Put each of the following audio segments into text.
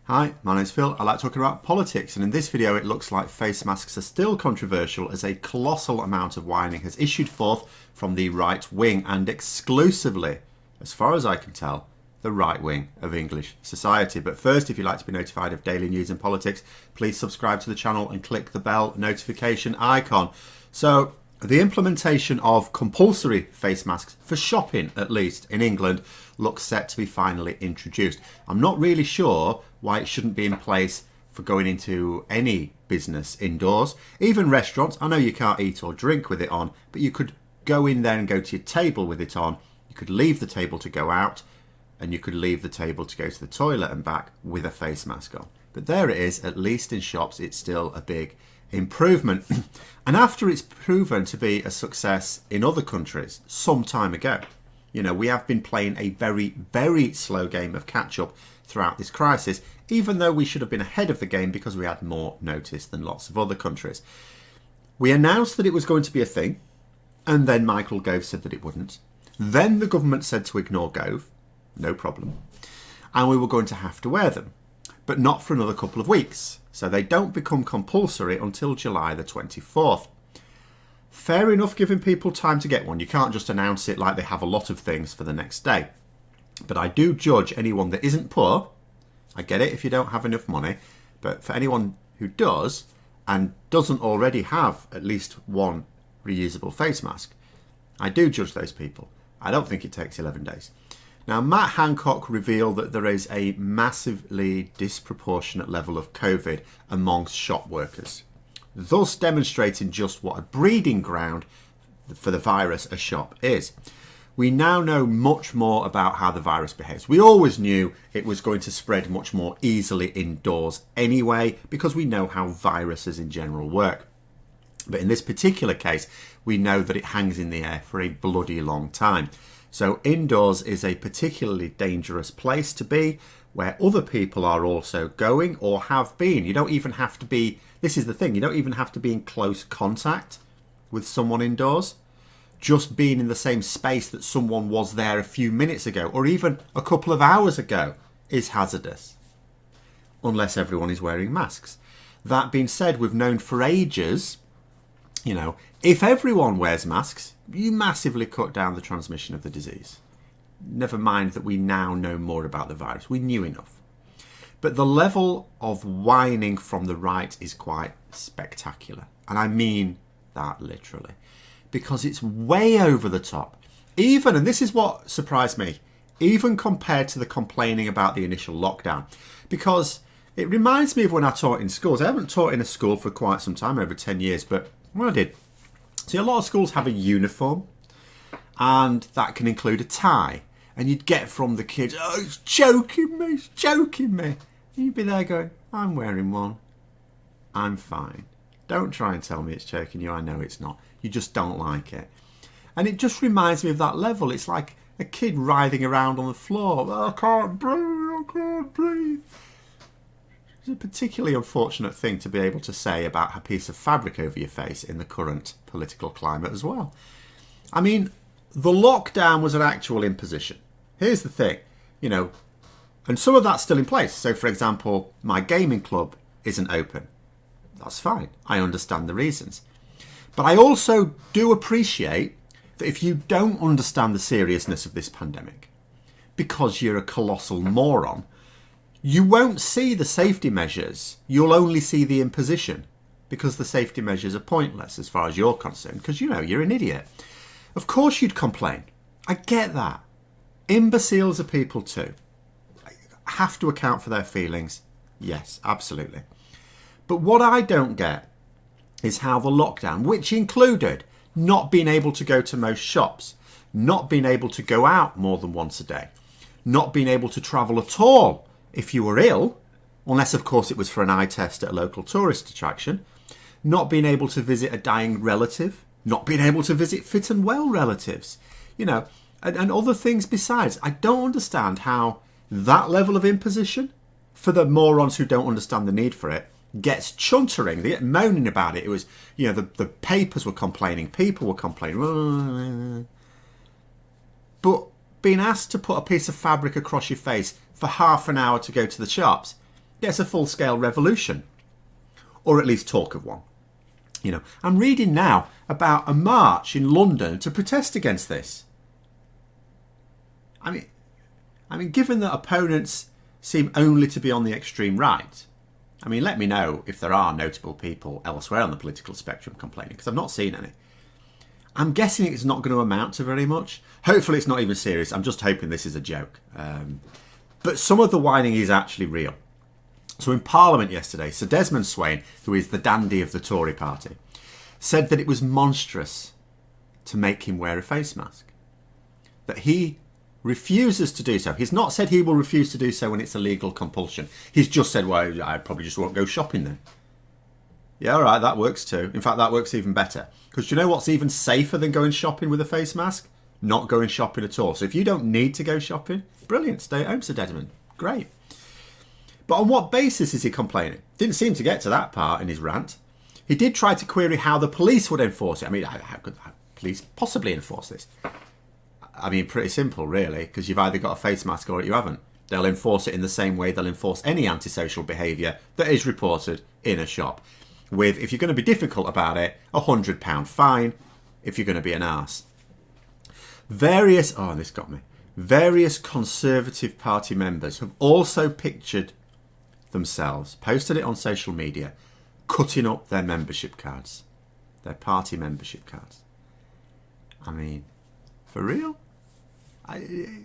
Hi, my name's Phil. I like talking about politics, and in this video it looks like face masks are still controversial as a colossal amount of whining has issued forth from the right wing, and exclusively, as far as I can tell, the right wing of English society. But first, if you'd like to be notified of daily news and politics, please subscribe to the channel and click the bell notification icon. So, the implementation of compulsory face masks, for shopping at least, in England looks set to be finally introduced. I'm not really sure why it shouldn't be in place for going into any business indoors. Even restaurants, I know you can't eat or drink with it on, but you could go in there and go to your table with it on. You could leave the table to go out, and you could leave the table to go to the toilet and back with a face mask on. But there it is, at least in shops, it's still a big improvement. And after it's proven to be a success in other countries some time ago, you know, we have been playing a very, very slow game of catch up throughout this crisis, even though we should have been ahead of the game because we had more notice than lots of other countries. We announced that it was going to be a thing, and then Michael Gove said that it wouldn't. Then the government said to ignore Gove, no problem, and we were going to have to wear them, but not for another couple of weeks. So they don't become compulsory until July the 24th. Fair enough, giving people time to get one. You can't just announce it like they have a lot of things for the next day. But I do judge anyone that isn't poor. I get it if you don't have enough money. But for anyone who does and doesn't already have at least one reusable face mask, I do judge those people. I don't think it takes 11 days. Now, Matt Hancock revealed that there is a massively disproportionate level of COVID amongst shop workers, thus demonstrating just what a breeding ground for the virus a shop is. We now know much more about how the virus behaves. We always knew it was going to spread much more easily indoors anyway, because we know how viruses in general work. But in this particular case, we know that it hangs in the air for a bloody long time. So indoors is a particularly dangerous place to be, where other people are also going or have been. You don't even have to be, this is the thing, you don't even have to be in close contact with someone indoors. Just being in the same space that someone was there a few minutes ago or even a couple of hours ago is hazardous, unless everyone is wearing masks. That being said, we've known for ages, you know, if everyone wears masks, you massively cut down the transmission of the disease. Never mind that we now know more about the virus. We knew enough. But the level of whining from the right is quite spectacular. And I mean that literally. Because it's way over the top. Even, and this is what surprised me, even compared to the complaining about the initial lockdown. Because it reminds me of when I taught in schools. I haven't taught in a school for quite some time, over 10 years, but when I did. See, a lot of schools have a uniform, and that can include a tie. And you'd get from the kids, oh, it's choking me, it's choking me. And you'd be there going, I'm wearing one. I'm fine. Don't try and tell me it's choking you. I know it's not. You just don't like it. And it just reminds me of that level. It's like a kid writhing around on the floor. Oh, I can't breathe, I can't breathe. It's a particularly unfortunate thing to be able to say about a piece of fabric over your face in the current political climate as well. I mean, the lockdown was an actual imposition. Here's the thing, you know, and some of that's still in place. So, for example, my gaming club isn't open. That's fine. I understand the reasons. But I also do appreciate that if you don't understand the seriousness of this pandemic, because you're a colossal moron, you won't see the safety measures. You'll only see the imposition because the safety measures are pointless as far as you're concerned because, you know, you're an idiot. Of course you'd complain. I get that. Imbeciles are people too. Have to account for their feelings. Yes, absolutely. But what I don't get is how the lockdown, which included not being able to go to most shops, not being able to go out more than once a day, not being able to travel at all if you were ill, unless of course it was for an eye test at a local tourist attraction, not being able to visit a dying relative, not being able to visit fit and well relatives, you know, and other things besides. I don't understand how that level of imposition, for the morons who don't understand the need for it, gets chuntering. They get moaning about it. It was, you know, the papers were complaining, people were complaining. But being asked to put a piece of fabric across your face for half an hour to go to the shops, gets a full-scale revolution, or at least talk of one. You know, I'm reading now about a march in London to protest against this. I mean, given that opponents seem only to be on the extreme right, I mean, let me know if there are notable people elsewhere on the political spectrum complaining, because I've not seen any. I'm guessing it's not going to amount to very much. Hopefully it's not even serious. I'm just hoping this is a joke. But some of the whining is actually real. So in Parliament yesterday, Sir Desmond Swain, who is the dandy of the Tory party, said that it was monstrous to make him wear a face mask. That he refuses to do so. He's not said he will refuse to do so when it's a legal compulsion. He's just said, well, I probably just won't go shopping then. Yeah, all right, that works too. In fact, that works even better. Because do you know what's even safer than going shopping with a face mask? Not going shopping at all. So if you don't need to go shopping, brilliant, stay at home, Sir Desmond. Great. But on what basis is he complaining? Didn't seem to get to that part in his rant. He did try to query how the police would enforce it. I mean, how could the police possibly enforce this? I mean, pretty simple, really, because you've either got a face mask or you haven't. They'll enforce it in the same way they'll enforce any antisocial behaviour that is reported in a shop. With, if you're going to be difficult about it, £100 fine if you're going to be an arse. Various Conservative Party members have also pictured themselves, posted it on social media, cutting up their membership cards, their party membership cards. I mean, for real?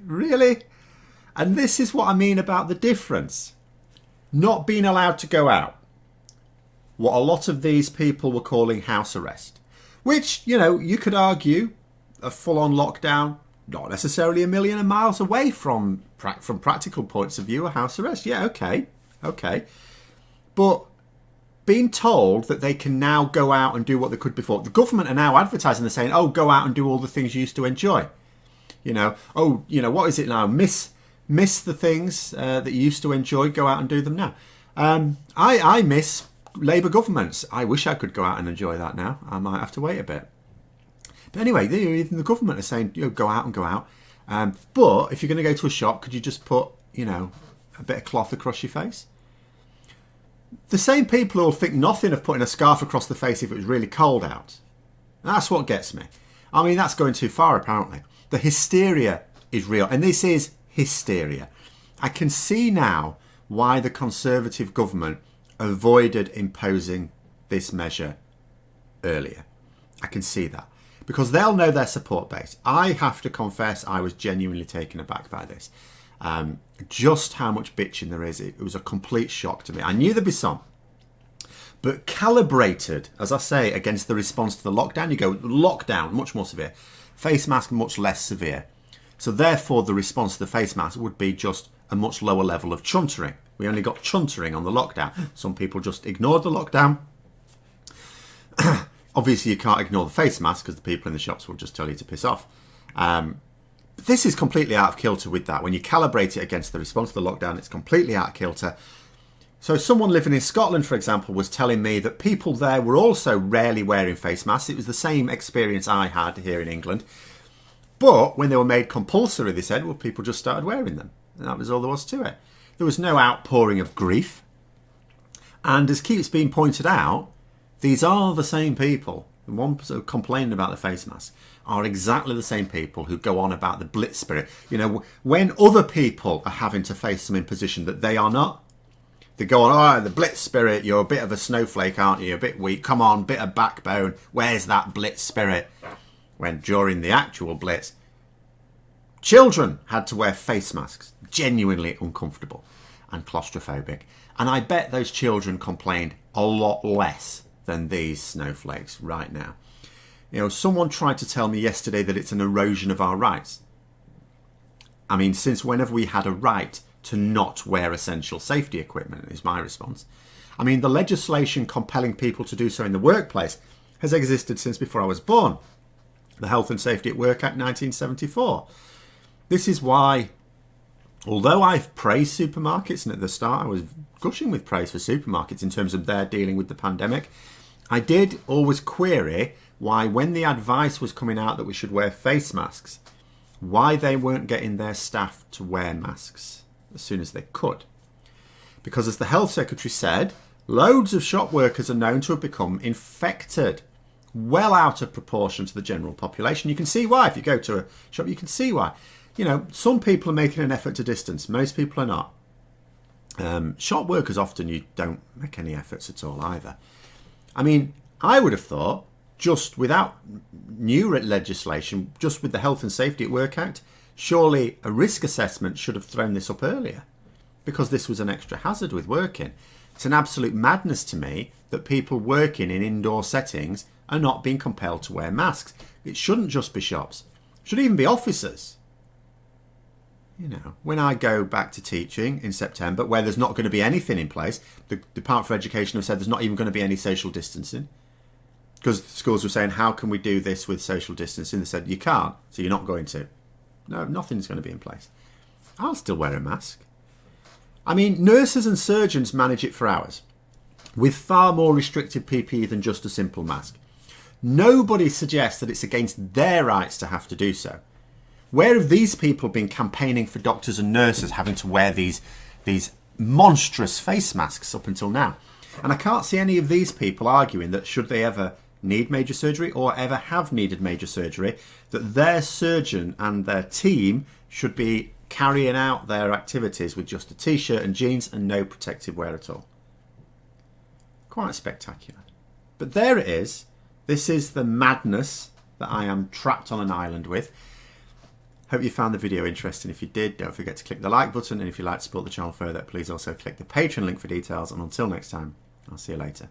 Really? And this is what I mean about the difference. Not being allowed to go out. What a lot of these people were calling house arrest. Which, you know, you could argue a full-on lockdown, not necessarily a million miles away from practical points of view, a house arrest. Yeah, okay. But being told that they can now go out and do what they could before. The government are now advertising, they're saying, oh, go out and do all the things you used to enjoy. You know, oh, you know, what is it now? Miss the things that you used to enjoy, go out and do them now. I miss Labour governments. I wish I could go out and enjoy that now. I might have to wait a bit. But anyway, even the government are saying, you know, go out and go out. But if you're going to go to a shop, could you just put, you know, a bit of cloth across your face? The same people who will think nothing of putting a scarf across the face if it was really cold out. That's what gets me. I mean, that's going too far, apparently. The hysteria is real. And this is hysteria. I can see now why the Conservative government avoided imposing this measure earlier. I can see that. Because they'll know their support base. I have to confess I was genuinely taken aback by this. Just how much bitching there is. It was a complete shock to me. I knew there'd be some. But calibrated, as I say, against the response to the lockdown. You go, lockdown, much more severe. Face mask, much less severe. So therefore, the response to the face mask would be just a much lower level of chuntering. We only got chuntering on the lockdown. Some people just ignored the lockdown. Obviously, you can't ignore the face mask because the people in the shops will just tell you to piss off. But this is completely out of kilter with that. When you calibrate it against the response to the lockdown, it's completely out of kilter. So someone living in Scotland, for example, was telling me that people there were also rarely wearing face masks. It was the same experience I had here in England. But when they were made compulsory, they said, well, people just started wearing them. And that was all there was to it. There was no outpouring of grief. And as keeps being pointed out, these are the same people. The ones complaining about the face mask are exactly the same people who go on about the Blitz Spirit. You know, when other people are having to face some imposition that they are not, they go on, oh, the Blitz Spirit, you're a bit of a snowflake, aren't you? A bit weak. Come on, bit of backbone. Where's that Blitz Spirit? When during the actual Blitz, children had to wear face masks. Genuinely uncomfortable and claustrophobic. And I bet those children complained a lot less than these snowflakes right now. You know, someone tried to tell me yesterday that it's an erosion of our rights. I mean, since when have we had a right to not wear essential safety equipment, is my response. I mean, the legislation compelling people to do so in the workplace has existed since before I was born. The Health and Safety at Work Act 1974. This is why, although I've praised supermarkets, and at the start I was gushing with praise for supermarkets in terms of their dealing with the pandemic, I did always query why, when the advice was coming out that we should wear face masks, why they weren't getting their staff to wear masks as soon as they could. Because as the Health Secretary said, loads of shop workers are known to have become infected, well out of proportion to the general population. You can see why. If you go to a shop, you can see why. You know, some people are making an effort to distance. Most people are not. Shop workers, often you don't make any efforts at all either. I mean, I would have thought, just without new legislation, just with the Health and Safety at Work Act, surely a risk assessment should have thrown this up earlier, because this was an extra hazard with working. It's an absolute madness to me that people working in indoor settings are not being compelled to wear masks. It shouldn't just be shops. It should even be offices. You know, when I go back to teaching in September, where there's not going to be anything in place, the Department for Education have said there's not even going to be any social distancing. Because the schools were saying, how can we do this with social distancing? They said, you can't, so you're not going to. No, nothing's going to be in place. I'll still wear a mask. I mean, nurses and surgeons manage it for hours, with far more restricted PPE than just a simple mask. Nobody suggests that it's against their rights to have to do so. Where have these people been campaigning for doctors and nurses having to wear these monstrous face masks up until now? And I can't see any of these people arguing that should they ever need major surgery or ever have needed major surgery, that their surgeon and their team should be carrying out their activities with just a t-shirt and jeans and no protective wear at all. Quite spectacular. But there it is. This is the madness that I am trapped on an island with. Hope you found the video interesting. If you did, don't forget to click the like button, and if you'd like to support the channel further, please also click the Patreon link for details, and until next time, I'll see you later.